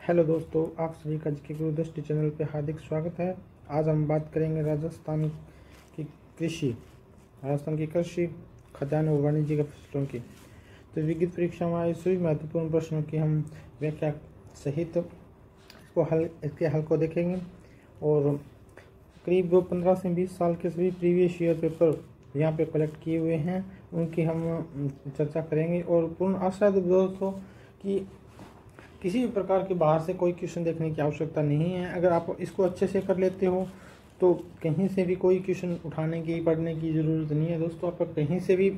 Hello दोस्तों, आप सभी का जीके गुरु दृष्टि चैनल पे हार्दिक स्वागत है। आज हम बात करेंगे की कृषि राजस्थान की कृषि, खाद्यान्न और वाणिज्यिक फसलों की। तो विज्ञान परीक्षा में आए सभी महत्वपूर्ण प्रश्नों की हम व्याख्या सहित इसके हल को देखेंगे और करीब 15 से 20 साल के सभी प्रीवियस ईयर पेपर यहाँ पे कलेक्ट किए हुए हैं, उनकी हम चर्चा करेंगे। और पूर्ण आशा है दोस्तों कि किसी भी प्रकार के बाहर से कोई क्वेश्चन देखने की आवश्यकता नहीं है। अगर आप इसको अच्छे से कर लेते हो तो कहीं से भी कोई क्वेश्चन उठाने की पढ़ने की ज़रूरत नहीं है दोस्तों। आप कहीं से भी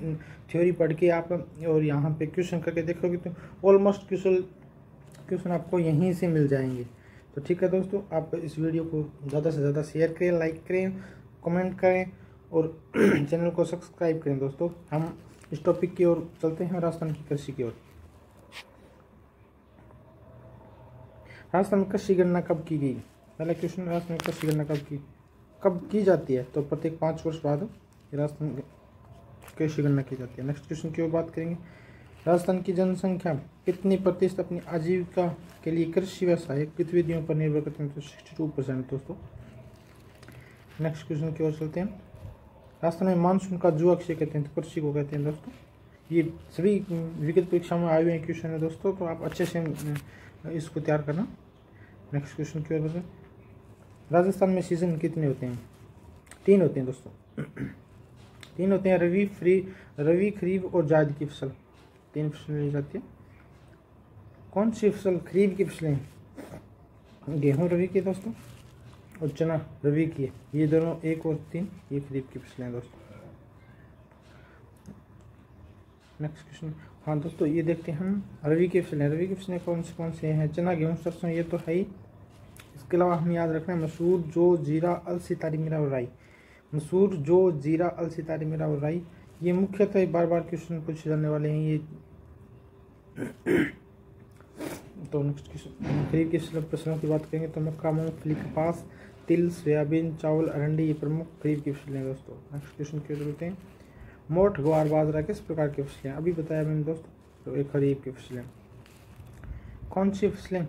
थ्योरी पढ़ के आप और यहाँ पे क्वेश्चन करके देखोगे तो ऑलमोस्ट क्वेश्चन आपको यहीं से मिल जाएंगे। तो ठीक है दोस्तों, आप इस वीडियो को ज़्यादा से ज़्यादा शेयर करें, लाइक करें, कमेंट करें और चैनल को सब्सक्राइब करें। दोस्तों हम इस टॉपिक की ओर चलते हैं, राजस्थान की कृषि की ओर। राजस्थान में कृषि गणना कब की गई? पहला क्वेश्चन, राजस्थान में कृषि गणना कब की जाती है? तो प्रत्येक 5 वर्ष बाद राजस्थान कृषि गणना की जाती है। नेक्स्ट क्वेश्चन की ओर बात करेंगे। राजस्थान की जनसंख्या कितनी प्रतिशत अपनी आजीविका के लिए कृषि व्यवसाय गतिविधियों पर निर्भर करते हैं? तो 62% दोस्तों। नेक्स्ट क्वेश्चन की ओर चलते हैं। राजस्थान में मानसून का जो अक्षय कहते हैं तो कृषि को कहते हैं दोस्तों। ये सभी विगत परीक्षा में आए हुए क्वेश्चन है दोस्तों, तो आप अच्छे से इसको तैयार करना। नेक्स्ट क्वेश्चन की ओर बढ़ें। राजस्थान में सीजन कितने होते हैं? 3 होते हैं दोस्तों। 3 होते हैं, रवि, खरीफ और जायद की फसल। 3 फसलें ली जाती है। कौन सी फसल खरीफ की फसलें? गेहूं रवि की दोस्तों और चना रवि की है। ये दोनों 1 और 3 ये खरीफ की फसलें हैं दोस्तों। नेक्स्ट क्वेश्चन, हाँ दोस्तों ये देखते हैं हम रवि की फसलें। रवि की फसलें कौन से हैं? चना, गेहूं, सरसों, ये तो है ही। इसके अलावा हम याद रखना है मसूर, जो, जीरा, अलसी, तारी मिरा और राई। मसूर, जो, जीरा, अलसी, तारी मिरा और राई, ये मुख्यतः बार बार क्वेश्चन पूछे जाने वाले हैं ये। तो नेक्स्ट क्वेश्चन, खरीफ की फसलों की बात करेंगे तो मक्का, मूंगफली, कपास, तिल, सोयाबीन, चावल, अरंडी, ये प्रमुख खरीफ की फसलें हैं दोस्तों। नेक्स्ट क्वेश्चन की ओर चलते हैं। मोठ, ग्वार, बाजरा किस प्रकार की फसलें? अभी बताया मैंने दोस्तों, तो एक खरीफ की फसलें। कौन सी फसलें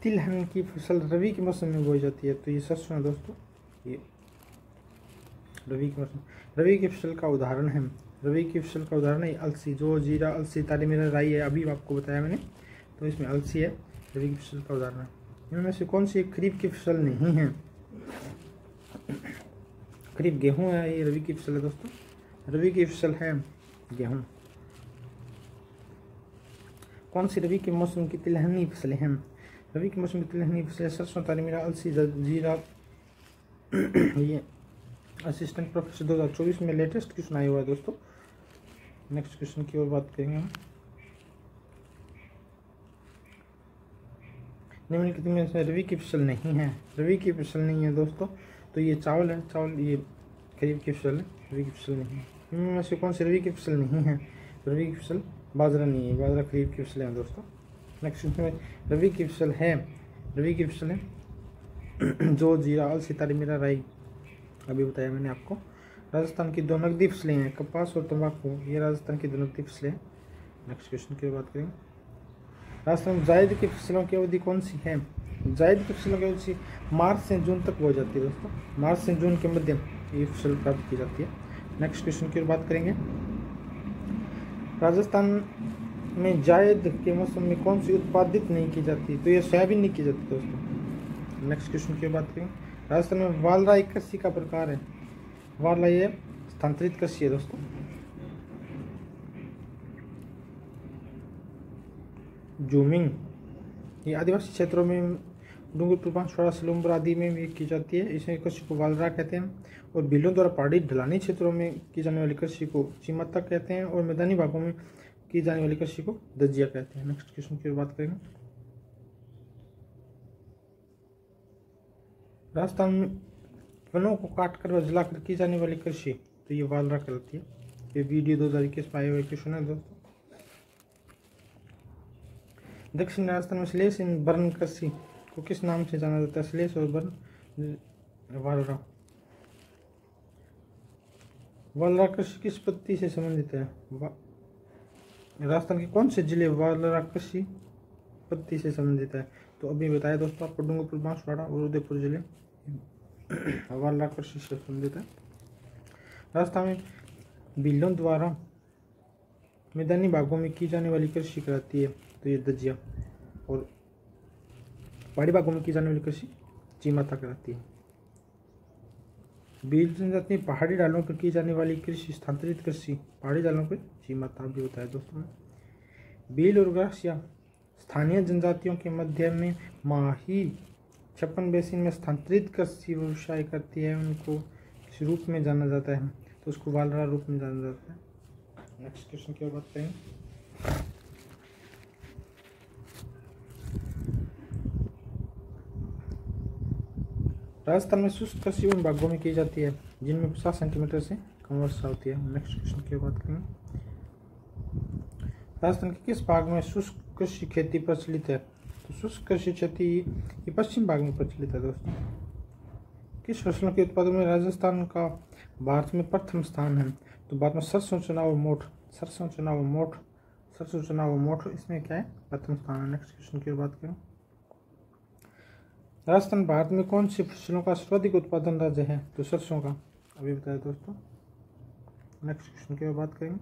तिलहन की फसल रवि के मौसम में बोई जाती है? तो ये सरसों है दोस्तों। ये रवि के मौसम, रवि की फसल का उदाहरण है। रवि की फसल का उदाहरण है अलसी, जो, जीरा, अलसी, तारी मिरा, राई है। अभी आपको बताया मैंने, तो इसमें अलसी है, रवि की फसल का उदाहरण है। इनमें से कौन सी खरीफ की फसल नहीं है? खरीफ गेहूं है, ये रवि की फसल है दोस्तों। रवि की फसल है गेहूं। कौन सी रवि के मौसम की तिलहनी फसलें हैं? रवि के मौसम की तिलहनी फसलें सरसों, तारी मिरा, अलसी, जीरा। ये असिस्टेंट प्रोफेसर 2024 में लेटेस्ट क्वेश्चन आया हुआ है दोस्तों। नेक्स्ट क्वेश्चन की ओर बात करेंगे हम। निम्नलिखित में से रवि की फसल नहीं है। रवि की फसल नहीं है दोस्तों, तो ये चावल है। चावल ये खरीफ की फसल है, रवि की फसल नहीं है। इनमें से कौन सी रवि की फसल नहीं है? रवि की फसल बाजरा नहीं है, बाजरा खरीफ की फसल है दोस्तों। नेक्स्ट में रवि की फसल है, रवि की फसल है जो, जीरा, अलसी, तारी मिरा, राई। अभी बताया मैंने आपको। राजस्थान की 2 नकदी फसलें हैं, कपास और तंबाकू, ये राजस्थान की 2 नकदी फसलें हैं। नेक्स्ट क्वेश्चन की बात करेंगे। राजस्थान में जायद की फसलों की अवधि कौन सी है? जायद की फसलों की अवधि मार्च से जून तक हो जाती है दोस्तों। मार्च से जून के मध्य ये फसल प्राप्त की जाती है। नेक्स्ट क्वेश्चन की बात करेंगे। राजस्थान में जायद के मौसम में कौन सी उत्पादित नहीं की जाती? तो ये सोयाबीन नहीं की जाती दोस्तों। नेक्स्ट क्वेश्चन की बात करेंगे। राजस्थान में वालराई कृषि का प्रकार है। वालराई ये स्थानांतरित कृषि है दोस्तों। जूमिंग, ये आदिवासी क्षेत्रों में डूंगरपुर, बांसवाड़ा, सिलुम्बर आदि में भी की जाती है। इसे कृषि को वालरा कहते हैं। और बिलों द्वारा पहाड़ी ढलानी क्षेत्रों में की जाने वाली कृषि को चिमत्ता कहते हैं और मैदानी भागों में की जाने वाली कृषि को दजिया कहते हैं। नेक्स्ट क्वेश्चन की बात करेंगे। राजस्थान में वनों को काटकर व जलाकर की जाने वाली कृषि, तो ये वालरा कहलाती है। ये वीडियो 2021 में आए हुए क्वेश्चन है दोस्तों। दक्षिण राजस्थान में स्लेश इन बर्न कृषि को किस नाम से जाना जाता है? स्लेश और बर्न वालरा। वालरा कृषि किस पद्धति से संबंधित है? राजस्थान के कौन से जिले वालरा कृषि उत्पत्ति से संबंधित है। तो अभी बताया दोस्तों आपको, डूंगरपुर, बांसवाड़ा और उदयपुर जिले हवाला कृषि से संबंधित है। राजस्थान में बिलों द्वारा मैदानी भागों में की जाने वाली कृषि कहलाती है, तो ये दजिया, और पहाड़ी भागों में की जाने वाली कृषि चीमाता कहलाती है। बील जनजाति में पहाड़ी डालों पर की जाने वाली कृषि स्थानांतरित कृषि, पहाड़ी डालों पर चीमाता भी होता है दोस्तों। बील और ग्रासिया स्थानीय जनजातियों के मध्य में माही छप्पन बेसिन में स्थानांतरित कृषि व्यवसाय करती है, उनको इस रूप में जाना जाता है, तो उसको वालरा रूप में जाना जाता है। नेक्स्ट क्वेश्चन की बात करें। राजस्थान में शुष्क कृषि उन भागों में की जाती है जिनमें 50 सेंटीमीटर से कम वर्षा होती है। नेक्स्ट क्वेश्चन की बात करें। राजस्थान के किस भाग में शुष्क कृषि खेती प्रचलित है? तो शुष्क कृषि खेती ये पश्चिम भाग में प्रचलित है दोस्तों। किस फसलों के उत्पादन में राजस्थान का भारत में प्रथम स्थान है? तो भारत में सरसों, चना और मोठ, सरसों, चना और मोठ, सरसों, चना और मोठ, इसमें क्या है? प्रथम स्थान है। नेक्स्ट क्वेश्चन की बात करें। राजस्थान भारत में कौन सी फसलों का सर्वाधिक उत्पादन राज्य है? तो सरसों का, अभी बताया दोस्तों। नेक्स्ट क्वेश्चन की बात करेंगे।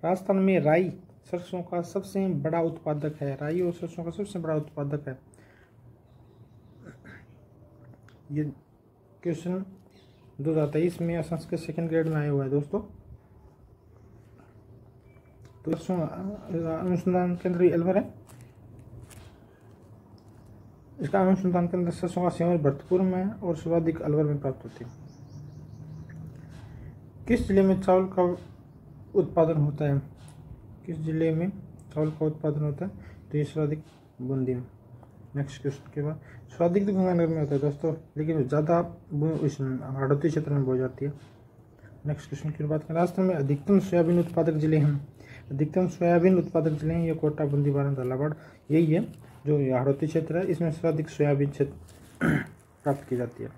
राजस्थान में राई सरसों का सबसे बड़ा उत्पादक है, राई और सरसों का सबसे बड़ा उत्पादक है। ये क्वेश्चन 2023 में संस्कृत सेकंड ग्रेड में आया हुआ है दोस्तों। तो सरसों अनुसंधान केंद्र अलवर है, इसका अनुसंधान केंद्र सरसों का सेवन भरतपुर में और सर्वाधिक अलवर में प्राप्त होती है। किस जिले में चावल का उत्पादन होता है? किस जिले में चावल का उत्पादन होता है? तो ये सर्वाधिक बूंदी में। नेक्स्ट क्वेश्चन के बाद, सर्वाधिक तो गंगानगर में होता है दोस्तों, लेकिन ज़्यादा इस हाड़ौती क्षेत्र में बोई जाती है। नेक्स्ट क्वेश्चन की बात करें। राजस्थान में अधिकतम सोयाबीन उत्पादक जिले हैं, अधिकतम सोयाबीन उत्पादक जिले हैं ये कोटा, बूंदी, बारां, झालावाड़, यही है जो हाड़ौती क्षेत्र है, इसमें सर्वाधिक सोयाबीन क्षेत्र प्राप्त की जाती है।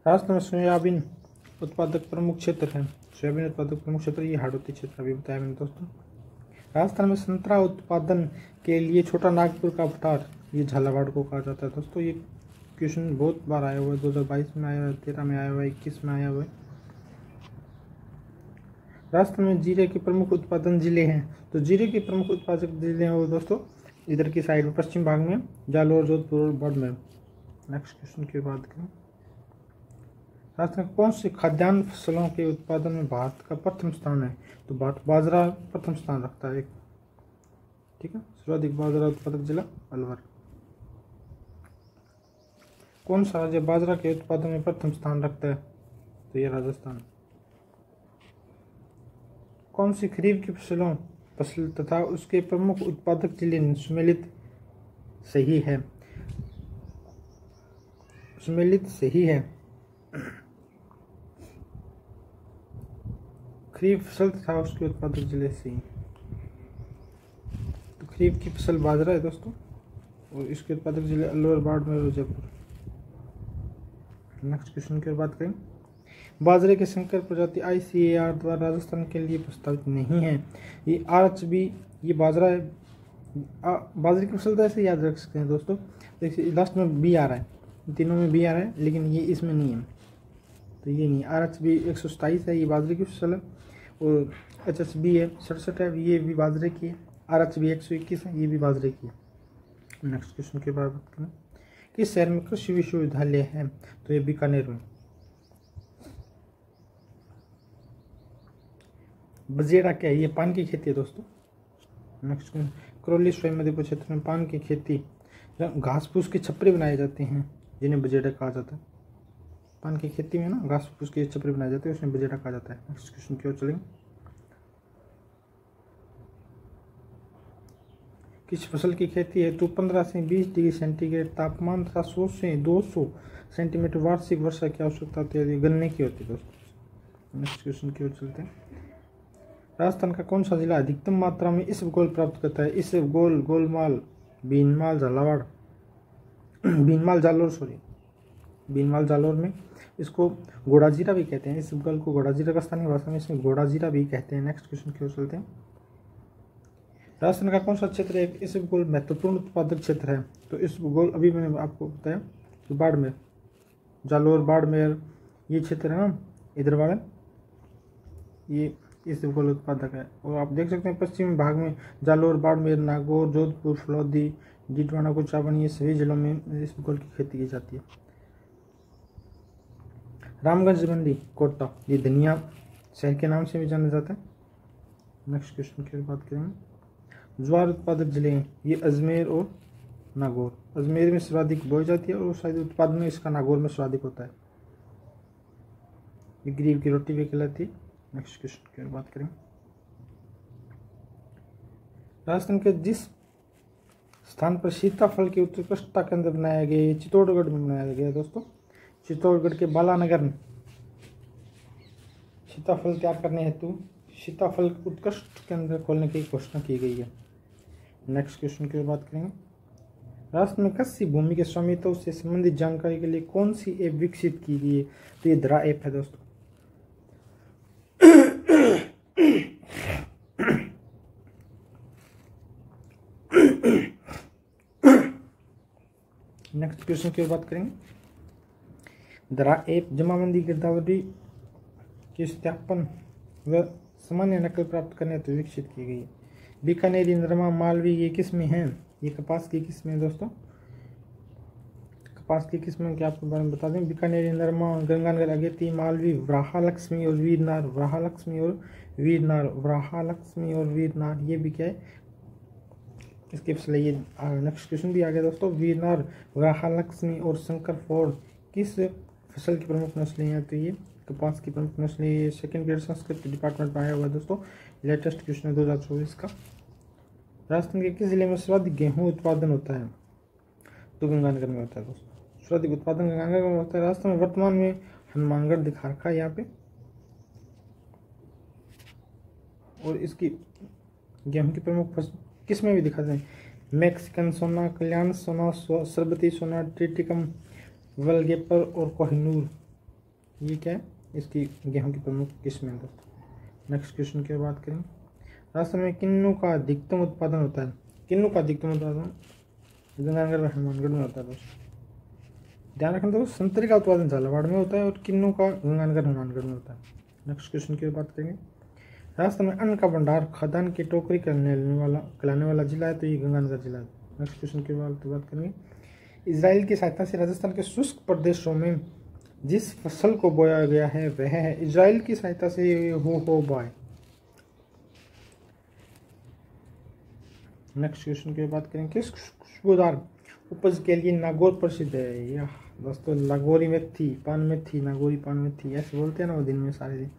राजस्थान में सोयाबीन उत्पादक प्रमुख क्षेत्र है, सोयाबीन उत्पादक प्रमुख क्षेत्र ये हाड़ौती क्षेत्र अभी बताया मैंने दोस्तों। राजस्थान में संतरा उत्पादन के लिए छोटा नागपुर का पठार, ये झालावाड़ को कहा जाता है दोस्तों। ये क्वेश्चन बहुत बार आया हुआ है, 2022 में आया हुआ है, 13 में आया हुआ है, 21 में आया हुआ है। राजस्थान में जीरे के प्रमुख उत्पादन जिले हैं, तो जीरे के प्रमुख उत्पादक जिले हैं वो दोस्तों इधर की साइड में पश्चिम भाग में जालोर, जोधपुर और बाड़मेर। नेक्स्ट क्वेश्चन की बात करें। राजस्थान कौन सी खाद्यान्न फसलों के उत्पादन में भारत का प्रथम स्थान है? तो बाजरा प्रथम स्थान रखता है, ठीक है, सर्वाधिक बाजरा उत्पादक जिला अलवर। कौन सा राज्य बाजरा के उत्पादन में प्रथम स्थान रखता है? तो ये राजस्थान। कौन सी खरीफ की फसल तथा उसके प्रमुख उत्पादक जिले सम्मिलित सही है? सम्मिलित सही है। खरीफ फसल तथा उसके उत्पादक जिले सही। तो खरीफ की फसल बाजरा है दोस्तों और इसके उत्पादक जिले अलवर, बाड़मेर और जयपुर। नेक्स्ट क्वेश्चन की बात करें। बाजरे के संकर प्रजाति ICAR द्वारा राजस्थान के लिए प्रस्तावित नहीं है। ये RHB ये बाजरा है, बाजरे की फसल तो ऐसे याद रख सकते हैं दोस्तों। देखिए लास्ट में B आ रहा है, तीनों में B आ रहा है, लेकिन ये इसमें नहीं है, तो ये नहीं। RHB 127 है, ये बाजरे की फसल है, और HHB है 67 है, ये भी बाजरे की है। RHB 121 है, ये भी बाजरे की है। नेक्स्ट क्वेश्चन के बाद बात करें। किस शहर में कृषि विश्वविद्यालय है? तो ये बीकानेर में। बजेड़ा क्या है? ये पान की खेती है दोस्तों। नेक्स्ट करौली स्वयं मधुपुर क्षेत्र में पान की खेती, घास फूस के छपरे बनाए जाते हैं जिन्हें बजेड़ा कहा जाता है। पान की खेती में ना घास फूस के छपरे बनाए जाते हैं, उसमें बजेड़ा कहा जाता है। नेक्स्ट क्वेश्चन की ओर चलेंगे। किस फसल की खेती हेतु 15 से 20 डिग्री सेंटीग्रेड तापमान तथा 100 से 200 सेंटीमीटर वार्षिक वर्षा की आवश्यकता होती है? गन्ने की होती है दोस्तों। नेक्स्ट क्वेश्चन की ओर चलते हैं। राजस्थान का कौन सा जिला अधिकतम मात्रा में इसबगोल प्राप्त करता है? इसबगोल, गोलमाल, बीनमाल, झालावाड़, बीनमाल जालोर में इसको घोड़ाजीरा भी कहते हैं। इसबगोल को घोड़ाजीरा का स्थानीय भाषा में इसमें घोड़ाजीरा भी कहते हैं। नेक्स्ट क्वेश्चन की ओर चलते हैं। राजस्थान का कौन सा क्षेत्र एक इसबगोल महत्वपूर्ण उत्पादक क्षेत्र है? तो इसबगोल अभी मैंने आपको बताया कि बाड़मेर, जालोर, बाड़मेर ये क्षेत्र है ना, इधर वाला ये इसबगोल उत्पादक है। और आप देख सकते हैं पश्चिमी भाग में जालोर, बाड़मेर, नागौर, जोधपुर, फलौदी, डीडवाना, कुचामन ये सभी जिलों में इसबगोल की खेती की जाती है। रामगंज मंडी कोटा ये धनिया शहर के नाम से भी जाना जाता है। नेक्स्ट क्वेश्चन की बात करेंगे। ज्वार उत्पादक जिले हैं ये अजमेर और नागौर। अजमेर में सर्वाधिक बोई जाती है और शायद उत्पादन में इसका नागौर में सर्वाधिक होता है। ये गरीब की रोटी भी कहलाती है। नेक्स्ट क्वेश्चन की बात करें। राजस्थान के जिस स्थान पर सीताफल की उत्कृष्टता केंद्र बनाया गया है चित्तौड़गढ़ में बनाया गया है दोस्तों। चित्तौड़गढ़ के बालानगर में सीताफल तैयार करने हेतु सीताफल उत्कृष्ट केंद्र खोलने की घोषणा की गई है। नेक्स्ट क्वेश्चन की बात करेंगे। राष्ट्र में कृषि भूमि के स्वामित्व से संबंधित जानकारी के लिए कौन सी ऐप विकसित की गई है? तो ये द्रा ऐप है दोस्तों। नेक्स्ट क्वेश्चन की बात करेंगे। द्रा ऐप जमाबंदी गिरदावरी के सत्यापन व सामान्य नकल प्राप्त करने हेतु विकसित की गई है। बीकानेरी, नरमा, मालवी ये किस्में हैं। ये कपास की किस्में दोस्तों। कपास की किस्में के आपको बारे में बता दें। बीकानेरी, नरमा, गंगानगर, अगेती, मालवी, वराहालक्ष्मी और वीरनार, वराहालक्ष्मी और वीरनार, वराहालक्ष्मी और वीरनार ये भी क्या है इसकी फसल है। ये नेक्स्ट क्वेश्चन भी आ गया दोस्तों। वीरनार, वराहालक्ष्मी और शंकर फोर्ड किस फसल की प्रमुख नस्लें हैं? तो ये कपास की प्रमुख नस्लें। ये सेकंड ग्रेड संस्कृत डिपार्टमेंट में आया हुआ है दोस्तों। लेटेस्ट क्वेश्चन है 2024 का। राजस्थान के किस जिले में सर्वाधिक गेहूं उत्पादन होता है? तो गंगानगर में होता है दोस्तों। सर्वाधिक उत्पादन गंगानगर में होता है। राजस्थान में वर्तमान में हनुमानगढ़ दिखा रखा है यहाँ पे, और इसकी गेहूं की प्रमुख फसल किस में भी दिखा दें। मैक्सिकन सोना, कल्याण सोना, सरबती सोना, टिटिकम, वलगेपर और कोहिनूर ये क्या है इसकी गेहूं की प्रमुख किस्में दोस्तों। नेक्स्ट क्वेश्चन की बात करें। राजस्थान में किन्नू का अधिकतम उत्पादन होता है। किन्नू का अधिकतम उत्पादन गंगानगर और हनुमानगढ़ में होता है दोस्तों। ध्यान रखना दोस्तों, संतरे का उत्पादन झालावाड़ में होता है और किन्नू का गंगानगर हनुमानगढ़ में होता है। नेक्स्ट क्वेश्चन की बात करेंगे। राजस्थान में अन्न का भंडार खाद्यान्न की टोकरी कहलाने वाला जिला है। तो ये गंगानगर जिला है। नेक्स्ट क्वेश्चन की बात करेंगे। इजराइल की सहायता से राजस्थान के शुष्क प्रदेशों में जिस फसल को बोया गया है वह है। इजराइल की सहायता से हो बॉय। नेक्स्ट क्वेश्चन की बात करें। किस खुशबूदार उपज के लिए नागौर प्रसिद्ध है? यह दोस्तों नागौरी मेथी, पान मेथी, नागौरी पान मेथी ऐसे बोलते हैं ना वो दिन में सारे दिन।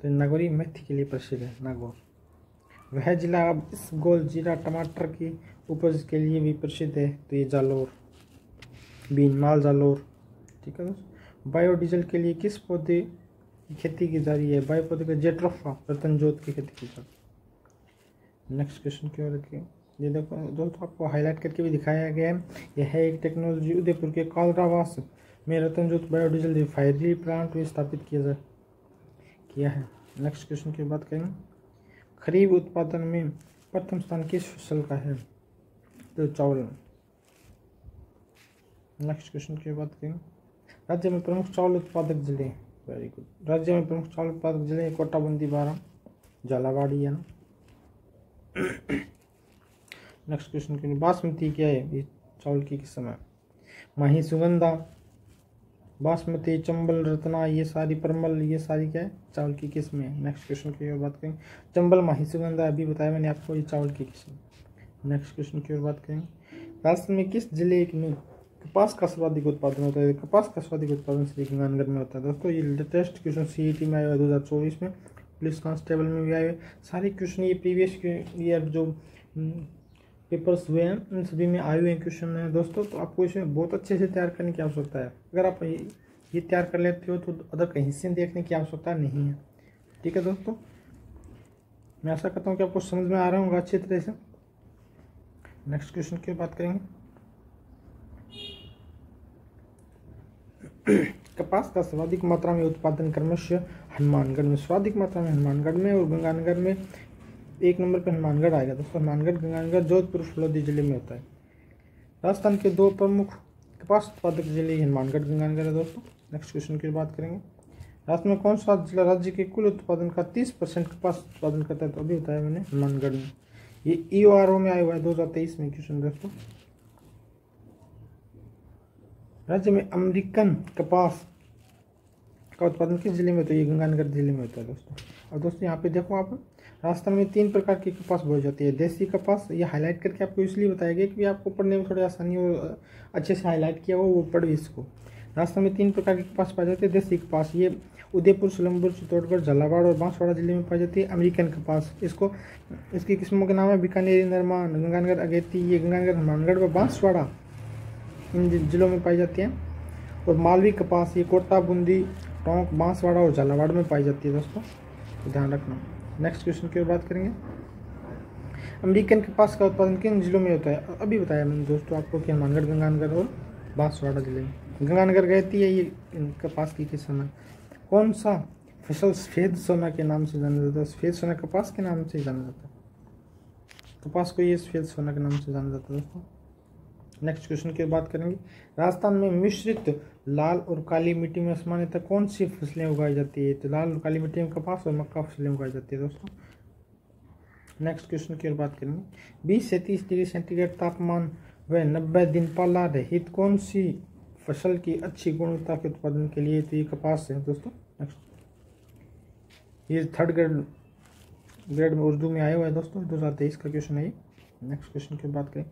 तो नागौरी मेथी के लिए प्रसिद्ध है नागौर। वह जिला अब इसबगोल, जीरा, टमाटर की उपज के लिए भी प्रसिद्ध है। तो ये जालोर, बीनमाल जालोर। ठीक है दोस्तों। बायोडीजल के लिए किस पौधे की खेती की जा रही है? बायो पौधे का जेट्रोफा, रतनजोत की खेती की जा रही है। नेक्स्ट क्वेश्चन की ओर रखिए। ये देखो दोस्तों आपको हाईलाइट करके भी दिखाया गया है। यह है एक टेक्नोलॉजी उदयपुर के कालरावास में रतनजोत बायोडीजल रिफाइनरी प्लांट भी स्थापित किया है। नेक्स्ट क्वेश्चन की बात करेंगे। खरीफ उत्पादन में प्रथम स्थान किस फसल का है? तो चावल। नेक्स्ट क्वेश्चन की बात करेंगे। राज्य में प्रमुख चावल उत्पादक जिले। Very good. राज्य में प्रमुख चावल उत्पादक जिले कोटा, बूंदी, बारां, झालावाड़ी है ना। नेक्स्ट क्वेश्चन के लिए बासमती क्या है? ये चावल की किस्म है। माही, सुगंधा, बासमती, चंबल, रत्ना ये सारी, परमल ये सारी क्या है चावल की किस्में है। नेक्स्ट क्वेश्चन की ओर बात करेंगे। चंबल, माही, सुगंधा अभी बताया मैंने आपको, ये चावल की किस्म। नेक्स्ट क्वेश्चन की ओर बात करेंगे। राजस्थान में किस जिले में कपास का सर्वाधिक उत्पादन होता है? कपास का सर्वाधिक उत्पादन श्री गंगानगर में होता है दोस्तों। ये लेटेस्ट क्वेश्चन सीईटी में आया है 2024 में, पुलिस कांस्टेबल में भी आए। सारे क्वेश्चन ये प्रीवियस ईयर जो पेपर्स हुए हैं उन सभी में आए हुए क्वेश्चन हैं दोस्तों। तो आपको इसमें बहुत अच्छे से तैयार करने की आवश्यकता है। अगर आप ये तैयार कर लेते हो तो अदर कहीं से देखने की आवश्यकता नहीं है। ठीक है दोस्तों, मैं आशा करता हूँ कि आपको समझ में आ रहा होगा अच्छी तरह से। नेक्स्ट क्वेश्चन की बात करेंगे। कपास का सर्वाधिक मात्रा में उत्पादन क्रमशः हनुमानगढ़ में, सर्वाधिक मात्रा में हनुमानगढ़ में और गंगानगर में 1 नंबर पर हनुमानगढ़ आएगा दोस्तों। हनुमानगढ़, गंगानगर, जोधपुर, फलोदी जिले में होता है। राजस्थान के 2 प्रमुख कपास उत्पादक जिले हनुमानगढ़, गंगानगर है दोस्तों। नेक्स्ट क्वेश्चन की बात करेंगे। राजस्थान में कौन सा जिला राज्य के कुल उत्पादन का 30% कपास उत्पादन करता है? तो अभी बताया मैंने, हनुमानगढ़ में। ये EORO में आया हुआ है 2023 में क्वेश्चन दोस्तों। राज्य में अमेरिकन कपास का उत्पादन किस जिले में होता है? ये गंगानगर जिले में होता है दोस्तों। और दोस्तों यहाँ पे देखो आप, राजस्थान में 3 प्रकार की कपास बोई जाती है। देसी कपास, ये हाईलाइट करके आपको इसलिए बताया गया कि आपको पढ़ने में थोड़ी आसानी हो, अच्छे से हाईलाइट किया हो वो पढ़े इसको। राजस्थान में 3 प्रकार की कपास पाई जाती है। देसी कपास ये उदयपुर, सिलंबुर, चित्तौड़गढ़, झालावाड़ और बांसवाड़ा जिले में पाई जाती है। अमेरिकन कपास, इसकी किस्मों के नाम है बीकानेरी, नरमान, गंगानगर, अगेती। ये गंगानगर, हनुमानगढ़ व बांसवाड़ा इन जिलों में पाई जाती है। और मालवी कपास ये कोटा, बूंदी, टोंक, बांसवाड़ा और झालावाड़ में पाई जाती है दोस्तों, तो ध्यान रखना। नेक्स्ट क्वेश्चन की ओर बात करेंगे। अमेरिकन कपास का उत्पादन किन जिलों में होता है? अभी बताया मैंने दोस्तों आपको कि हनुमानगढ़, गंगानगर और बांसवाड़ा जिले में। गंगानगर गई है ये कपास की किस्म है। कौन सा फसल सफेद सोना के नाम से जाना जाता है? सफेद सोना कपास के नाम से जाना जाता है। कपास को ये सफेद सोना के नाम से जाना जाता है दोस्तों। नेक्स्ट क्वेश्चन की बात करेंगे। राजस्थान में मिश्रित लाल और काली मिट्टी में सामान्यतः कौन सी फसलें उगाई जाती है? तो लाल और काली मिट्टी में कपास और मक्का फसलें उगाई जाती है दोस्तों। नेक्स्ट क्वेश्चन की बात करेंगे। 20 से 30 डिग्री सेंटीग्रेड तापमान व 90 दिन पाला रहित कौन सी फसल की अच्छी गुणवत्ता के उत्पादन के लिए? तो ये कपास है दोस्तों। नेक्स्ट, ये 3rd ग्रेड में उर्दू में आया हुआ है दोस्तों, 2023 का क्वेश्चन है ये। नेक्स्ट क्वेश्चन की बात करें।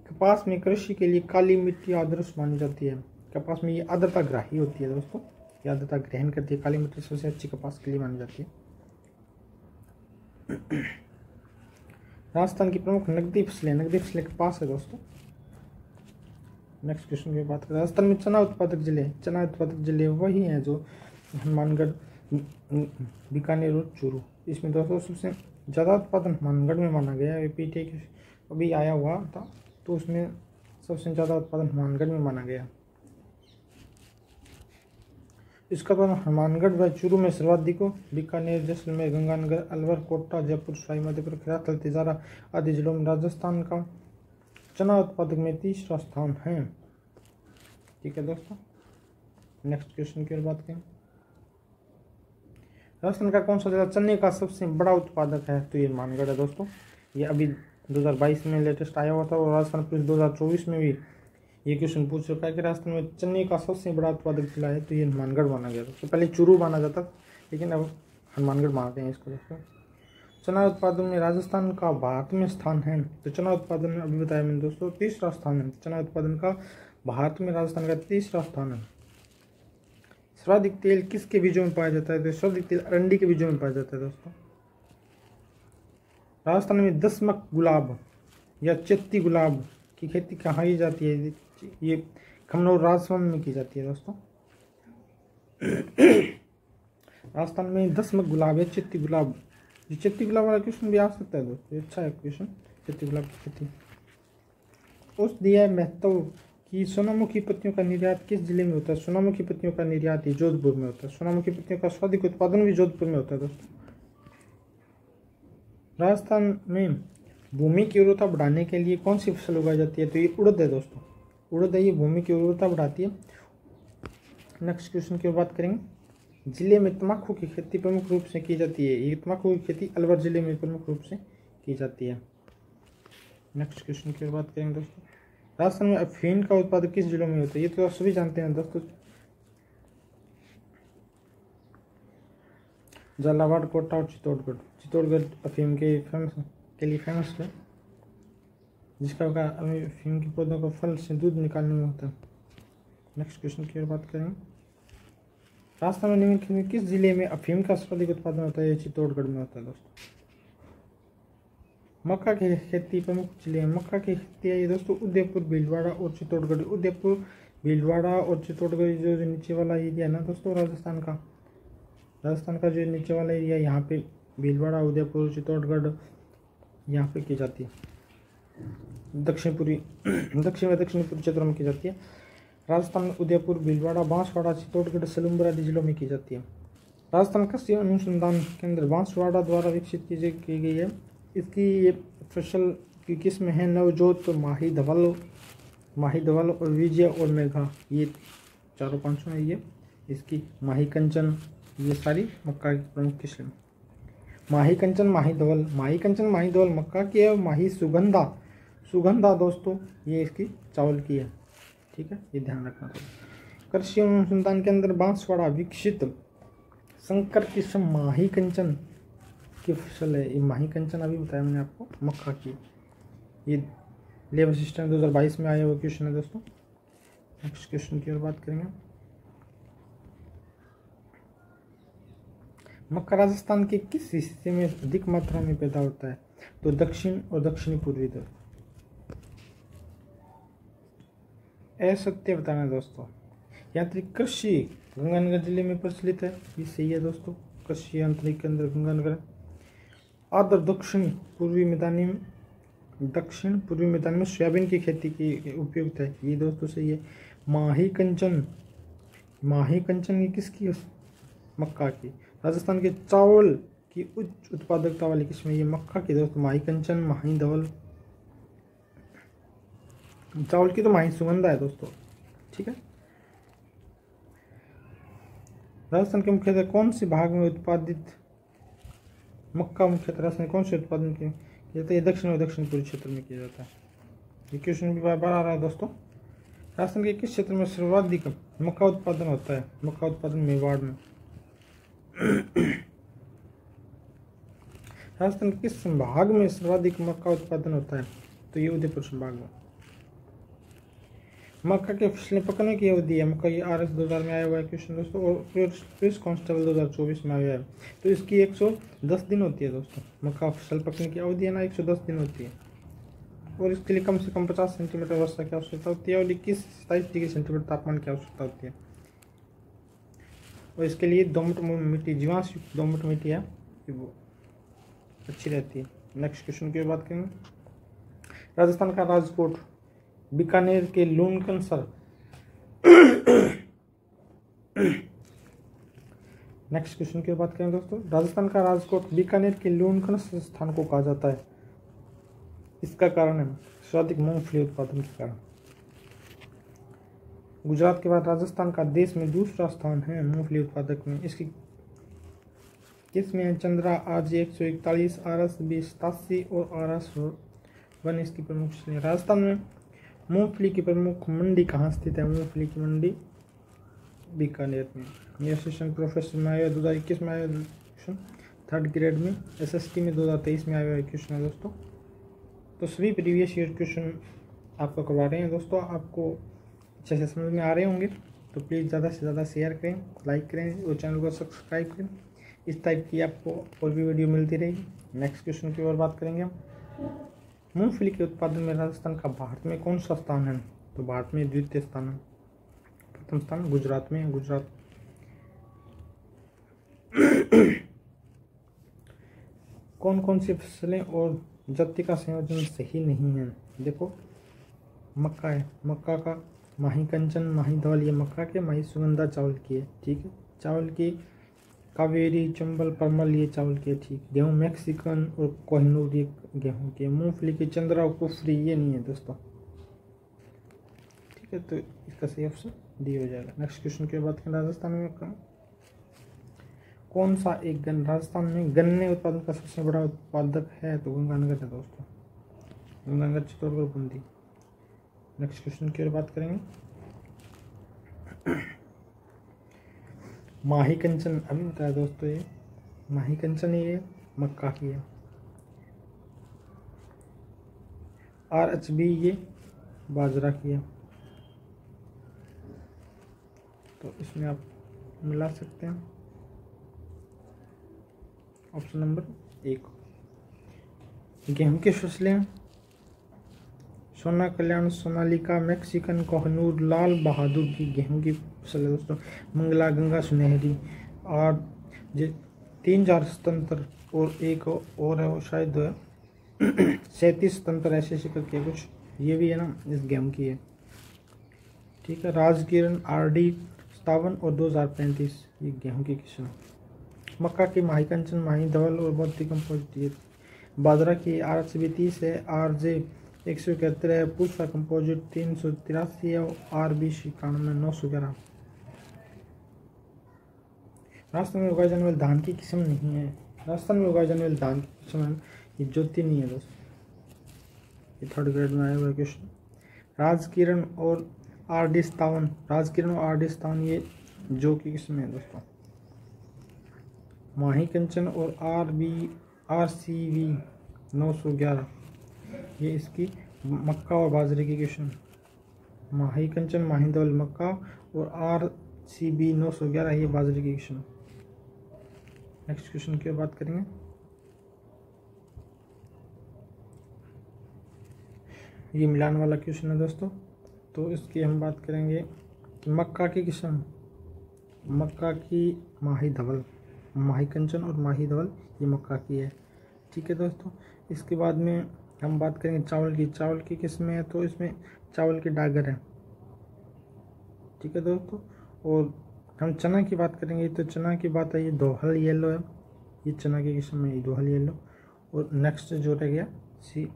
कपास में कृषि के लिए काली मिट्टी आदर्श मानी जाती है। कपास में ये आर्द्रता ग्राही होती है दोस्तों, ये आर्द्रता ग्रहण करती है। काली मिट्टी सबसे अच्छी कपास के लिए मानी जाती है। राजस्थान की प्रमुख नकदी फसलें कपास है दोस्तों। नेक्स्ट क्वेश्चन की बात करें। राजस्थान में चना उत्पादक जिले वही हैं जो हनुमानगढ़, बीकानेर और चूरू। इसमें दोस्तों सबसे ज़्यादा उत्पादन हनुमानगढ़ में माना गया है। PTA अभी आया हुआ था तो उसमें सबसे ज़्यादा उत्पादन हनुमानगढ़ में माना गया। इसका उत्पादन हनुमानगढ़ व चूरू में सर्वाधिक हो। बीकानेर, जैसलमेर, गंगानगर, अलवर, कोटा, जयपुर, सवाईमाधोपुर, खिराथल, तिजारा आदि जिलों में राजस्थान का चना उत्पादक में 3रा स्थान है। ठीक है दोस्तों। नेक्स्ट क्वेश्चन की ओर बात करें। राजस्थान का कौन सा जिला चने का सबसे बड़ा उत्पादक है? तो ये हनुमानगढ़ है दोस्तों। ये अभी 2022 में लेटेस्ट आया हुआ था और राजस्थान पुलिस 2024 में भी ये क्वेश्चन पूछ चुका है कि राजस्थान में चने का सबसे बड़ा उत्पादक जिला है। तो ये हनुमानगढ़ माना गया था। तो पहले चूरू माना जाता, लेकिन अब हनुमानगढ़ मानते हैं इसको दोस्तों। चना उत्पादन में राजस्थान का भारत में स्थान है। तो चना उत्पादन में अभी बताया मैंने दोस्तों 3रा स्थान है। चना उत्पादन का भारत में राजस्थान का 3रा स्थान है। सर्वाधिक तेल किसके बीजों में पाया जाता है? तो सर्वाधिक तेल अरंडी के बीजों में पाया जाता है दोस्तों। राजस्थान में दसमक गुलाब या चेत्ती गुलाब की खेती कहाँ की जाती है? ये खमनौर राजस्थान में की जाती है दोस्तों। राजस्थान में दसमक गुलाब या चेत्ती गुलाब, ये चेत्ती गुलाब वाला क्वेश्चन भी आ सकता है दोस्तों, अच्छा है क्वेश्चन। चेत्ती गुलाब की खेती। उस दिया महत्व कि सोनामुखी पत्तियों का निर्यात किस जिले में होता है? सोनामुखी पत्तियों का निर्यात ही जोधपुर में होता है। सोनामुखी पत्तियों का सर्वाधिक उत्पादन भी जोधपुर में होता है दोस्तों। राजस्थान में भूमि की उर्वरता बढ़ाने के लिए कौन सी फसल उगाई जाती है? तो ये उड़द है दोस्तों। उड़द है, ये भूमि की उर्वरता बढ़ाती है। नेक्स्ट क्वेश्चन की बात करेंगे। जिले में तम्बाकू की खेती प्रमुख रूप से की जाती है। ये तम्बाकू की खेती अलवर जिले में प्रमुख रूप से की जाती है। नेक्स्ट क्वेश्चन की बात करेंगे दोस्तों। राजस्थान में अफीम का उत्पादन किस जिलों में होता है? ये तो आप सभी जानते हैं दोस्तों। झालावाड़, कोटा और चित्तौड़गढ़ अफीम के लिए फेमस है, जिसका अफीम के पौधों को फल से दूध निकालने में होता है। नेक्स्ट क्वेश्चन की बात करेंगे। राजस्थान में निम्नलिखित में किस जिले में अफीम का सर्वाधिक उत्पादन होता है? चित्तौड़गढ़ में होता है दोस्तों। मक्का की खेती प्रमुख जिले हैं। मक्का की खेती है ये दोस्तों उदयपुर, भीलवाड़ा और चित्तौड़गढ़। उदयपुर, भीलवाड़ा और चित्तौड़गढ़ जो नीचे वाला एरिया है ना दोस्तों राजस्थान का जो नीचे वाला एरिया है, यहाँ पे भीलवाड़ा, उदयपुर, चित्तौड़गढ़ यहाँ पे की जाती है। दक्षिणपुरी क्षेत्रों में की जाती है। राजस्थान में उदयपुर, भीलवाड़ा, बांसवाड़ा, चित्तौड़गढ़, सिलंबुर आदि जिलों में की जाती है। राजस्थान कृषि अनुसंधान केंद्र बांसवाड़ा द्वारा विकसित की गई है। इसकी ये फसल की किस्म है नवजोत, माही धवल और विजय और मेघा, ये चारों पांचों है ये इसकी। माही कंचन, ये सारी मक्का की प्रमुख किस्म। माही कंचन माही धवल मक्का की है। और माही सुगंधा दोस्तों ये इसकी चावल की है। ठीक है, ये ध्यान रखना। कृषि अनुसंधान के अंदर बांसवाड़ा विकसित संकर किस्म माही कंचन की फसल है। ये माही कंचन अभी बताया मैंने आपको मक्का की। ये लेबर सिस्टम 2022 में आया हुआ क्वेश्चन है दोस्तों। नेक्स्ट क्वेश्चन की ओर बात करेंगे। मक्का राजस्थान के किस हिस्से में अधिक मात्रा में पैदा होता है? तो दक्षिण और दक्षिणी पूर्वी तरफ। असत्य बताना दोस्तों। यांत्रिक कृषि गंगानगर जिले में प्रचलित है, ये सही है दोस्तों। कृषि यांत्रिक के अंदर गंगानगर। आर्द्र दक्षिण पूर्वी मैदान में सोयाबीन की खेती की उपयुक्त है, ये दोस्तों सही है। माही कंचन ये किसकी है? मक्का की। राजस्थान के चावल की उच्च उत्पादकता वाली किस्म है, ये मक्का की दोस्तों। माही कंचन, माही धवल। चावल की तो माही सुगंधा है दोस्तों। ठीक है। राजस्थान के मुख्यतः कौन से भाग में उत्पादित मक्का मुख्यतः राजस्थान कौन से उत्पादन किया जाता है? ये दक्षिण और दक्षिण पूर्वी क्षेत्र में किया जाता है। ये क्वेश्चन भी बार बार आ रहा है दोस्तों। राजस्थान के किस क्षेत्र में सर्वाधिक मक्का उत्पादन होता है? मक्का उत्पादन मेवाड़ में। राजस्थान के किस संभाग में सर्वाधिक मक्का उत्पादन होता है? तो ये उदयपुर संभाग में। मक्का के फसलें पकने की अवधि है। मक्का ये RS 2000 में आया हुआ है क्वेश्चन दोस्तों, और पुलिस कांस्टेबल 2024 में आया है। तो इसकी 110 दिन होती है दोस्तों। मक्का फसल पकने की अवधि है ना 110 दिन होती है। और इसके लिए कम से कम 50 सेंटीमीटर वर्षा की आवश्यकता होती है और 21 से 27 डिग्री सेंटीमीटर तापमान की आवश्यकता होती है। और इसके लिए दोमट मिट्टी, जीवांश युक्त दोमट मिट्टी है कि वो अच्छी रहती है। नेक्स्ट क्वेश्चन की बात करेंगे। राजस्थान का राजकोट, बीकानेर के लूनकनसर। नेक्स्ट क्वेश्चन की बात करें दोस्तों। राजस्थान का राजकोट बीकानेर के लूनकनसर स्थान को कहा जाता है। इसका कारण है सर्वाधिक मूंगफली उत्पादन के कारण। गुजरात के बाद राजस्थान का देश में दूसरा स्थान है मूंगफली उत्पादक में। इसकी किस्में चंद्रा RG 141, RS 87 और RS 1 इसकी प्रमुख है। राजस्थान में मूंगफली की प्रमुख मंडी कहाँ स्थित है? मूंगफली की मंडी बीकानेर में। ये असिस्टेंट प्रोफेसर में आया 2021 में आया क्वेश्चन, 3rd ग्रेड में। SST में 2023 में आया क्वेश्चन है दोस्तों। तो सभी प्रीवियस ईयर क्वेश्चन आपको करवा रहे हैं दोस्तों। आपको अच्छे से समझ में आ रहे होंगे तो प्लीज़ ज़्यादा से ज़्यादा शेयर करें, लाइक करें और चैनल को सब्सक्राइब करें। इस टाइप की आपको और भी वीडियो मिलती रहेगी। नेक्स्ट क्वेश्चन की ओर बात करेंगे हम। मूंगफली के उत्पादन में राजस्थान का भारत में कौन सा स्थान है? तो भारत में द्वितीय स्थान है। प्रथम स्थान गुजरात में है। गुजरात। कौन कौन सी फसलें और जाति का संयोजन सही नहीं है? देखो, मक्का है, मक्का का माही कंचन, माही धवल ये मक्का के, माही सुगंधा चावल की है। ठीक है। चावल की कावेरी, चंबल, परमल ये चावल के। ठीक। गेहूँ मैक्सिकन और कोहिनूर ये गेहूँ के। मूंगफली की चंद्रा और कुफरी ये नहीं है दोस्तों। ठीक है, तो इसका सही ऑप्शन डी हो जाएगा। नेक्स्ट क्वेश्चन की बात करें। राजस्थान में कौन सा एक राजस्थान में गन्ने उत्पादन का सबसे बड़ा उत्पादक है? तो गंगानगर है दोस्तों। गंगानगर, चित्तौड़गढ़, बूंदी। नेक्स्ट क्वेश्चन की बात करेंगे। माही कंचन अभी बताया दोस्तों, ये माही कंचन ये मक्का की है। RHB ये बाजरा की है। तो इसमें आप मिला सकते हैं ऑप्शन नंबर 1। गेहूं की फसलें सोना कल्याण, सोनालिका, मैक्सिकन, कोहनूर, लाल बहादुर की गेहूं की फसल है दोस्तों। मंगला, गंगा, सुनहरी और 3-4 स्वतंत्र और एक और है वो शायद 37 स्वतंत्र ऐसे करके कुछ ये भी है ना, इस गेहूं की है। ठीक है। राजकिरण, RD 57 और 2035 ये गेहूं की किस्म। मक्का की माही कंचन, माही धवल और बहुत ही कम्पोजिट। बाजरा की RCB 30 है, RJ 171 है, पूसा कंपोजिट 383 है और RBC 91 911। राजस्थान में उगाए जाने वाले धान की किस्म नहीं है। राजस्थान में उगाए जाने वाले धान की किस्म है, ये ज्योति नहीं है दोस्तों, ये 3rd ग्रेड में आया हुआ क्वेश्चन। राजकिरण और RD 57, राजकिरण और RD 57 ये जो की किस्म है दोस्तों। माही कंचन और RCV 911 ये इसकी मक्का और बाजरे की किस्म। माही कंचन, माही धवल मक्का और RCB 911 ये बाजरे की किस्म। नेक्स्ट क्वेश्चन की बात करेंगे। ये मिलान वाला क्वेश्चन है दोस्तों, तो इसकी हम बात करेंगे मक्का की किस्म। मक्का की माही धवल, माही कंचन और माही धवल ये मक्का की है। ठीक है दोस्तों, इसके बाद में हम बात करेंगे चावल की। चावल की किस्में है तो इसमें चावल की डागर है। ठीक है दोस्तों, और हम चना की बात करेंगे तो चना की बात है, ये दोहल येलो है, ये चना की किस्म है, ये दोहल येलो। और नेक्स्ट जो रह गया सी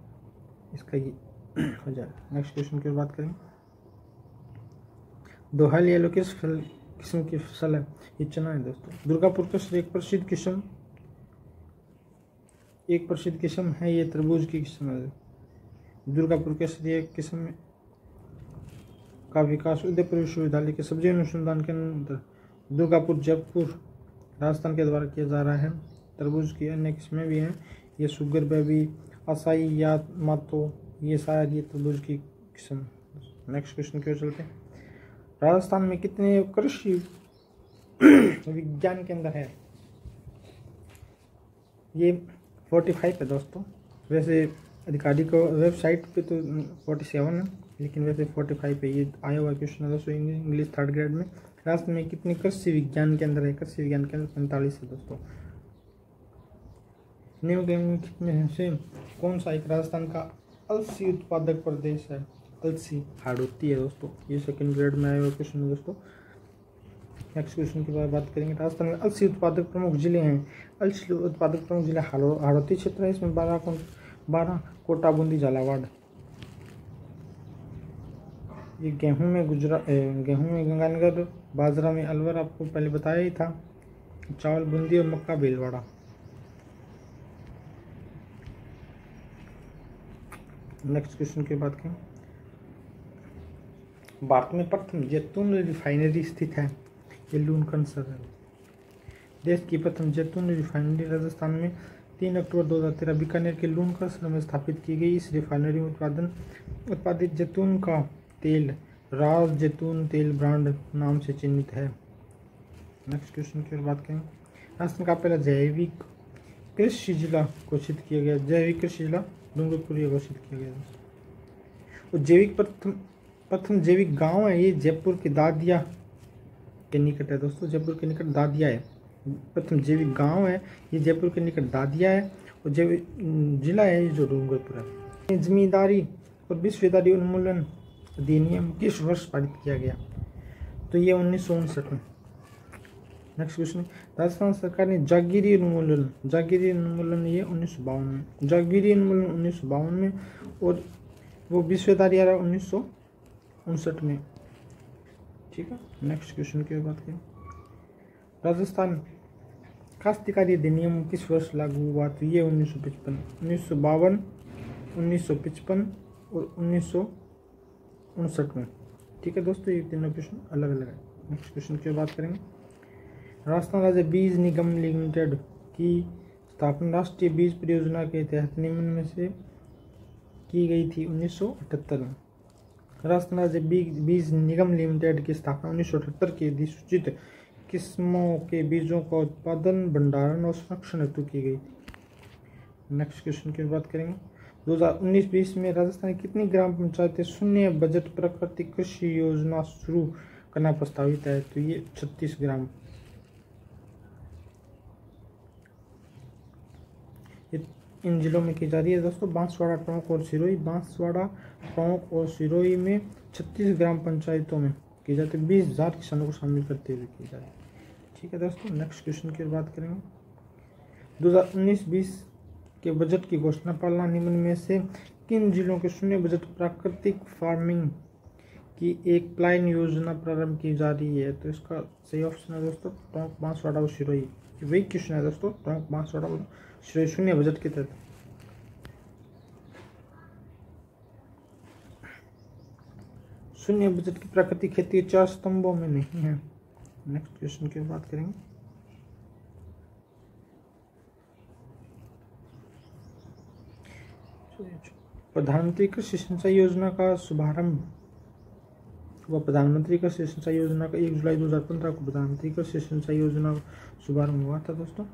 इसका ये हो जाएगा। नेक्स्ट क्वेश्चन की बात करेंगे। दोहल येलो किस किस्म की फसल है? ये चना है दोस्तों। दुर्गापुर का एक प्रसिद्ध किस्म है, ये तरबूज की किस्म है। दुर्गापुर के एक किस्म का विकास उदयपुर विश्वविद्यालय के सब्जी अनुसंधान केंद्र दुर्गापुर जयपुर राजस्थान के द्वारा किया जा रहा है। तरबूज की अन्य किस्में भी हैं, ये शुगर बेबी, असाई या मातो, ये शायद ये तरबूज की किस्म। नेक्स्ट क्वेश्चन की ओर चलते हैं। राजस्थान में कितने कृषि विज्ञान केंद्र है? ये 45 है दोस्तों। वैसे अधिकारी को वेबसाइट पे तो 47 है, लेकिन वैसे 45 है। ये आया हुआ क्वेश्चन है दोस्तों इंग्लिश 3rd ग्रेड में। राजस्थान में कितने कृषि विज्ञान केंद्र है? कृषि विज्ञान केंद्र 45 है दोस्तों। निम्नलिखित में से कौन सा एक राजस्थान का अलसी उत्पादक प्रदेश है? अलसी हाड़ौती है दोस्तों, ये 2nd ग्रेड में आया हुआ क्वेश्चन है दोस्तों। नेक्स्ट क्वेश्चन की बात करेंगे। राजस्थान में अलसी उत्पादक प्रमुख जिले हैं। अलसी उत्पादक प्रमुख जिला हाड़ौती क्षेत्र है, इसमें 12 कोटा, बूंदी, झालावाड़। ये गेहूं में गंगानगर, बाजरा में अलवर, आपको पहले बताया ही था। चावल बूंदी और मक्का भीलवाड़ा। नेक्स्ट क्वेश्चन की बात करें। भारत में प्रथम जैतून रिफाइनरी स्थित है, ये लूनकनसर है। देश की प्रथम जैतून रिफाइनरी राजस्थान में 3 अक्टूबर 2013 बीकानेर के लूनकनसर में स्थापित की गई। इस रिफाइनरी में उत्पादित जैतून का तेल राज जैतून तेल ब्रांड नाम से चिन्हित है। नेक्स्ट क्वेश्चन की बात करें। राजस्थान का पहला जैविक कृषि जिला घोषित किया गया। जैविक कृषि जिला डूंगरपुर घोषित किया गया। और जैविक प्रथम जैविक गांव है, ये जयपुर के दादिया के निकट है दोस्तों। जयपुर के निकट दादिया है। प्रथम जैविक गांव है, ये जयपुर के निकट दादिया है। और जैविक जिला है ये जो डूंगरपुर है। जमींदारी और विश्वविद्यालय उन्मूलन अधिनियम किस वर्ष पारित किया गया? तो ये 1959 में। Next question. राजस्थान सरकार ने जागीरी उन्मूलन ये 1952 में। जागीरी उन्मूलन 1952 में, और वो विश्वविद्यालय 1959 में। ठीक है। नेक्स्ट क्वेश्चन की बात करें। राजस्थान काश्तकारी अधिनियम किस वर्ष लागू हुआ? तो ये 1955, 1952, 1955 और 1959 में। ठीक है दोस्तों, ये तीनों क्वेश्चन अलग अलग है। नेक्स्ट क्वेश्चन की बात करेंगे। राजस्थान राज्य बीज निगम लिमिटेड की स्थापना राष्ट्रीय बीज परियोजना के तहत निम्न में से की गई थी 1978 में। राजस्थान राज्य बीज निगम लिमिटेड की स्थापना 1978 के अधिसूचित किस्मों के बीजों का उत्पादन, भंडारण और संरक्षण हेतु की गई थी। नेक्स्ट क्वेश्चन की बात करेंगे। 2019-20 में राजस्थान की कितनी ग्राम पंचायतें शून्य बजट प्राकृतिक कृषि योजना शुरू करना प्रस्तावित है? तो ये 36 ग्राम। इन जिलों में की जा रही है दोस्तों। बांसवाड़ा, टोंक और सिरोही। बांसवाड़ा, टोंक और सिरोही में 36 ग्राम पंचायतों में की जाती है। 20,000 किसानों को शामिल करते हुए की जा रही है। ठीक है दोस्तों, नेक्स्ट क्वेश्चन की बात करेंगे। 2019-20 के बजट की घोषणा पालना। निम्न में से किन जिलों के शून्य बजट प्राकृतिक फार्मिंग की एक प्लान योजना प्रारंभ की जा रही है? तो इसका सही ऑप्शन है दोस्तों टोंक, बांसवाड़ा और सिरोही। वही क्वेश्चन है दोस्तों, टोंक, बांसवाड़ा और सिरोही शून्य बजट के तहत। शून्य बजट की प्राकृतिक खेती 4 स्तंभों में नहीं है। नेक्स्ट क्वेश्चन की बात करेंगे। प्रधानमंत्री कृषि सिंचाई योजना का शुभारंभ हुआ। प्रधानमंत्री कृषि सिंचाई योजना का 1 जुलाई 2015 को प्रधानमंत्री कृषि सिंचाई योजना का शुभारंभ हुआ था दोस्तों।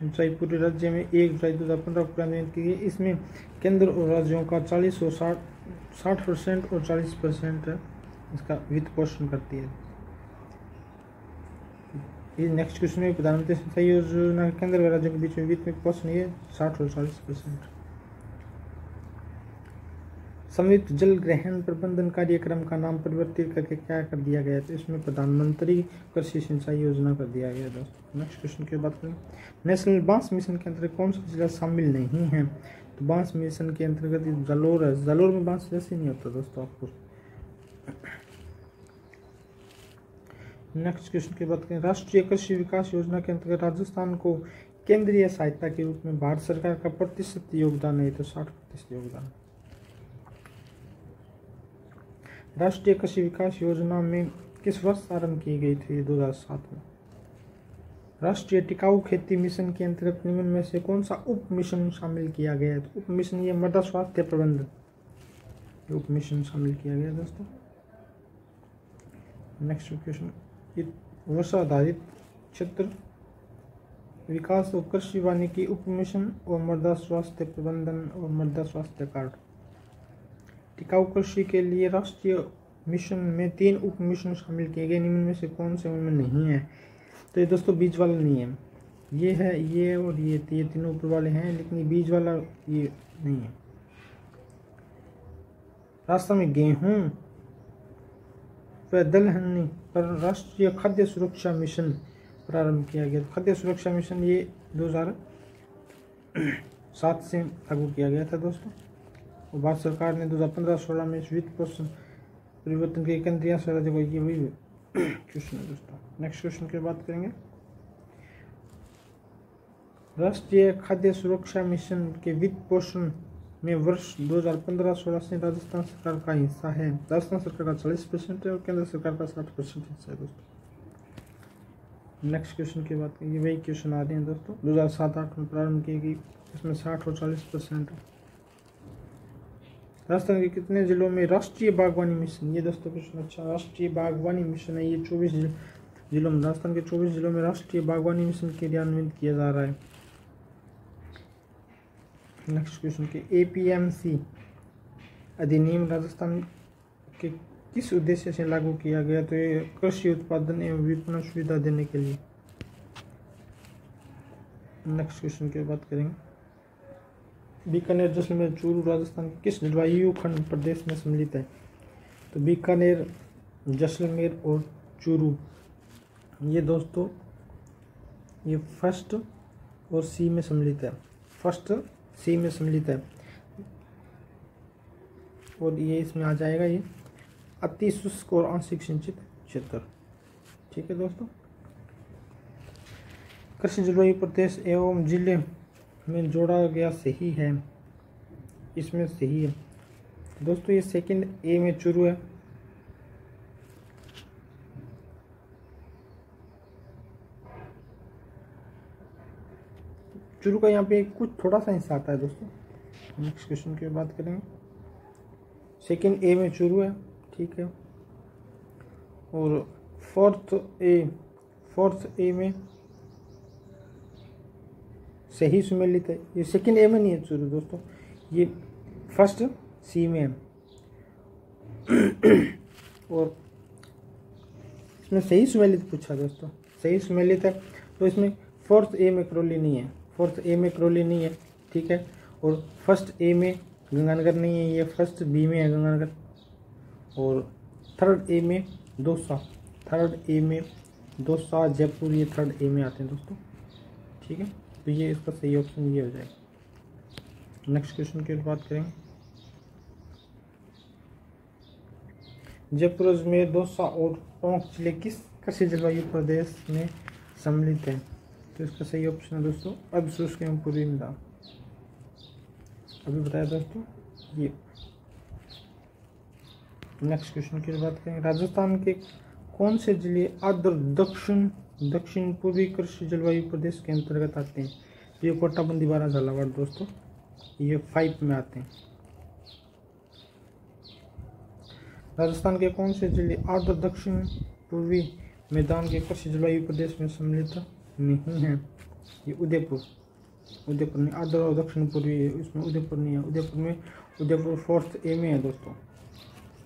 सिंचाई पूरे राज्य में 1 जुलाई 2015 को क्रियान्वित की गई। इसमें केंद्र और राज्यों का 40 और 60% और 40% इसका वित्त पोषण करती है। ये नेक्स्ट क्वेश्चन में प्रधानमंत्री सिंचाई योजना केंद्र व राज्यों के बीच में वित्त में पोषण ये 60 और 40%। समन्वित जल ग्रहण प्रबंधन कार्यक्रम का नाम परिवर्तित करके क्या कर दिया गया? तो इसमें प्रधानमंत्री कृषि सिंचाई योजना कर दिया गया दोस्तों। नेक्स्ट क्वेश्चन की बात करें। नेशनल बांस मिशन के अंतर्गत कौन सा जिला शामिल नहीं है? तो बांस मिशन के अंतर्गत जालोर है। जालोर में बांस जैसे नहीं होता दोस्तों आपको। नेक्स्ट क्वेश्चन की बात करें। राष्ट्रीय कृषि विकास योजना के अंतर्गत राजस्थान को केंद्रीय सहायता के रूप में भारत सरकार का प्रतिशत योगदान है? तो 60% योगदान। राष्ट्रीय कृषि विकास योजना में किस वर्ष आरंभ की गई थी? 2007 में। राष्ट्रीय टिकाऊ खेती मिशन के अंतर्गत निम्न में से कौन सा उप मिशन शामिल किया गया है? तो उप मिशन ये मृदा स्वास्थ्य प्रबंधन उप मिशन शामिल किया गया दोस्तों। Next question. वर्षा आधारित क्षेत्र विकास और कृषि वानिकी उप मिशन और मृदा स्वास्थ्य प्रबंधन और मृदा स्वास्थ्य कार्ड। टिकाऊ कृषि के लिए राष्ट्रीय मिशन में 3 उप मिशन शामिल किए गए। निम्न में से कौन से उनमें नहीं है? तो ये दोस्तों बीज वाला नहीं है। ये है, ये और ये तीनों ऊपर वाले हैं, लेकिन ये बीज वाला ये नहीं है। राजस्थान में गेहूं व दलहनी पर राष्ट्रीय खाद्य सुरक्षा मिशन प्रारंभ किया गया। खाद्य सुरक्षा मिशन ये 2007 से लागू किया गया था दोस्तों। और भारत सरकार ने 2015-16 में वित्त पोषण परिवर्तन के केंद्रीय राज्यों को ये हुई क्वेश्चन है दोस्तों। नेक्स्ट क्वेश्चन की बात करेंगे। राष्ट्रीय खाद्य सुरक्षा मिशन के वित्त पोषण में वर्ष 2015-16 से राजस्थान सरकार का हिस्सा है। राजस्थान सरकार का 40% है और केंद्र सरकार का 60% हिस्सा है दोस्तों। नेक्स्ट क्वेश्चन की बात करेंगे। वही क्वेश्चन आ रहे हैं दोस्तों। 2007-8 में प्रारंभ की गई, इसमें 60 और 40% है। राजस्थान के कितने जिलों में राष्ट्रीय बागवानी मिशन? ये दोस्तों क्वेश्चन अच्छा। राष्ट्रीय बागवानी मिशन है ये 24 जिलों में। राजस्थान के 24 जिलों में राष्ट्रीय बागवानी मिशन क्रियान्वित किया जा रहा है। नेक्स्ट क्वेश्चन के। APMC अधिनियम राजस्थान के किस उद्देश्य से लागू किया गया? तो ये कृषि उत्पादन एवं विपणन सुविधा देने के लिए। नेक्स्ट क्वेश्चन की बात करेंगे। बीकानेर, जैसलमेर, चूरू राजस्थान किस जलवायु खंड प्रदेश में सम्मिलित है? तो बीकानेर, जैसलमेर और चूरू ये दोस्तों ये फर्स्ट और सी में सम्मिलित है। फर्स्ट सी में सम्मिलित है और ये इसमें आ जाएगा ये अति शुष्क और आंशिक सिंचित क्षेत्र। ठीक है दोस्तों। कृषि जलवायु प्रदेश एवं जिले में जोड़ा गया सही है, इसमें सही है दोस्तों। ये सेकंड ए में चूरू है। चूरू का यहाँ पे कुछ थोड़ा सा हिस्सा आता है दोस्तों। नेक्स्ट क्वेश्चन की बात करेंगे। सेकंड ए में चूरू है, ठीक है। और फोर्थ ए में सही सुमेलित है। ये सेकंड ए में नहीं है चूरू दोस्तों, ये फर्स्ट सी में है। और इसमें सही सुमेलित पूछा दोस्तों, सही सुमेलित है तो इसमें फोर्थ ए में करौली नहीं है। फोर्थ ए में करौली नहीं है, ठीक है। और फर्स्ट ए में गंगानगर नहीं है, ये फर्स्ट बी में है गंगानगर। और थर्ड ए में दौसा, थर्ड ए में दौसा, जयपुर, ये थर्ड ए में आते हैं दोस्तों, ठीक है। तो ये इसका सही ऑप्शन ये हो जाएगा। नेक्स्ट क्वेश्चन की बात करेंगे। जयपुर, अजमेर, दौसा और टोंक जिले किस कृषि जलवायु प्रदेश में सम्मिलित है? तो इसका सही ऑप्शन है दोस्तों अर्धशुष्क एवं पूर्वी मैदान। अभी बताया दोस्तों ये। नेक्स्ट क्वेश्चन की बात करेंगे। राजस्थान के कौन से जिले आर्द्र दक्षिण पूर्वी कृषि जलवायु प्रदेश के अंतर्गत आते हैं? तो ये कोटा, बूंदी, बारां, झालावाड़ दोस्तों ये 5 में आते हैं। राजस्थान के कौन से जिले आर्द्र दक्षिण पूर्वी मैदान के कृषि जलवायु प्रदेश में सम्मिलित नहीं है? ये उदयपुर नहीं, आर्द्र और दक्षिण पूर्वी है, इसमें उदयपुर नहीं है। उदयपुर 4th A में है दोस्तों,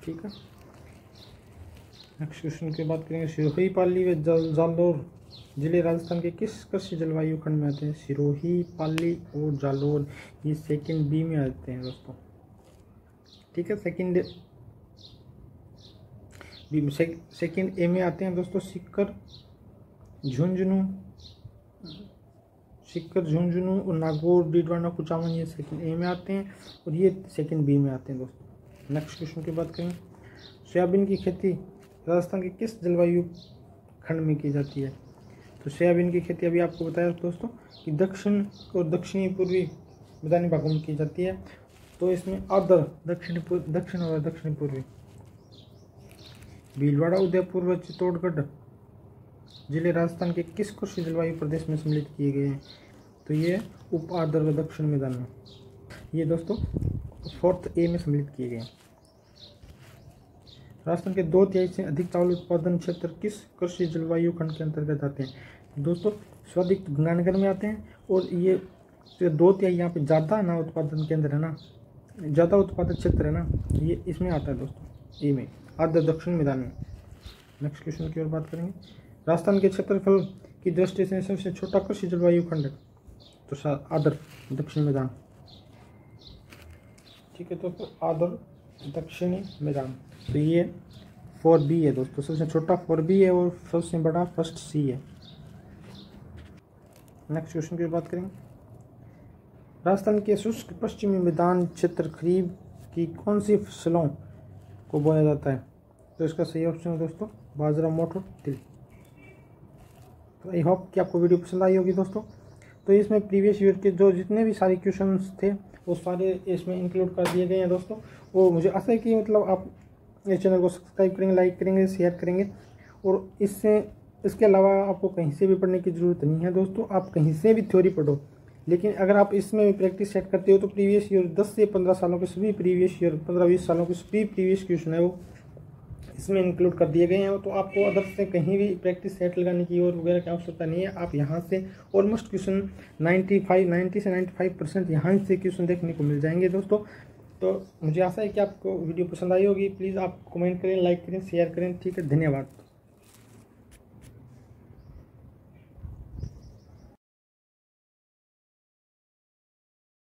ठीक है। नेक्स्ट क्वेश्चन की बात करेंगे। सिरोही, पाली व जालौर जिले राजस्थान के किस कृषि जलवायु खंड में आते हैं? सिरोही, पाली और जालौर ये 2nd B में आते हैं दोस्तों, ठीक है। 2nd A में आते हैं दोस्तों। सीकर, झुंझुनू और नागौर, डीडवाना, कुचामन ये 2nd A में आते हैं और ये 2nd B में आते हैं दोस्तों। नेक्स्ट क्वेश्चन की बात करेंगे। सोयाबीन की खेती राजस्थान के किस जलवायु खंड में की जाती है? तो सोयाबीन की खेती अभी आपको बताया दोस्तों कि दक्षिण और दक्षिणी पूर्वी मैदानी भागों में की जाती है। तो इसमें आर्द्र दक्षिण और दक्षिणी पूर्वी। भीलवाड़ा, उदयपुर व चित्तौड़गढ़ जिले राजस्थान के किस कृषि जलवायु प्रदेश में सम्मिलित किए गए हैं? तो ये उप आर्द्र व दक्षिण मैदान में ये दोस्तों 4th A में सम्मिलित किए गए हैं। राजस्थान के 2/3 से अधिक चावल उत्पादन क्षेत्र किस कृषि जलवायु खंड के अंतर्गत आते हैं? दोस्तों स्वादिष्ट गंगानगर में आते हैं और ये 2/3 यहाँ पे ज़्यादा ना उत्पादन केंद्र है ना, ज़्यादा उत्पादक क्षेत्र है ना, ये इसमें आता है दोस्तों, ए में, आर्द्र दक्षिण मैदान में। नेक्स्ट क्वेश्चन की ओर बात करेंगे। राजस्थान के क्षेत्रफल की दृष्टि से सबसे छोटा कृषि जलवायु खंड है? तो आर्द्र दक्षिण मैदान, ठीक है दोस्तों, आर्द्र दक्षिणी मैदान। तो ये 4B है दोस्तों, सबसे छोटा 4B है और सबसे बड़ा 1st C है। नेक्स्ट क्वेश्चन की बात करेंगे। राजस्थान के शुष्क पश्चिमी मैदान क्षेत्र खरीफ की कौन सी फसलों को बोया जाता है? तो इसका सही ऑप्शन है दोस्तों बाजरा, मोठ और तिल। तो आई होप कि आपको वीडियो पसंद आई होगी दोस्तों। तो इसमें प्रीवियस ईयर के जो जितने भी सारे क्वेश्चंस थे वो सारे इसमें इंक्लूड कर दिए गए हैं दोस्तों। और मुझे आशा है कि मतलब आप इस चैनल को सब्सक्राइब करेंगे, लाइक करेंगे, शेयर करेंगे। और इसके अलावा आपको कहीं से भी पढ़ने की ज़रूरत नहीं है दोस्तों, आप कहीं से भी थ्योरी पढ़ो, लेकिन अगर आप इसमें भी प्रैक्टिस सेट करते हो तो प्रीवियस ईयर 10 से 15 सालों के सभी प्रीवियस ईयर 15-20 सालों के सभी प्रीवियस क्वेश्चन है वो इसमें इंक्लूड कर दिए गए हैं। तो आपको अदर से कहीं भी प्रैक्टिस सेट लगाने की और वगैरह की आवश्यकता नहीं है। आप यहाँ से ऑलमोस्ट क्वेश्चन 90 से 95% यहाँ से क्वेश्चन देखने को मिल जाएंगे दोस्तों। तो मुझे आशा है कि आपको वीडियो पसंद आई होगी। प्लीज़ आप कमेंट करें, लाइक करें, शेयर करें, ठीक है। धन्यवाद।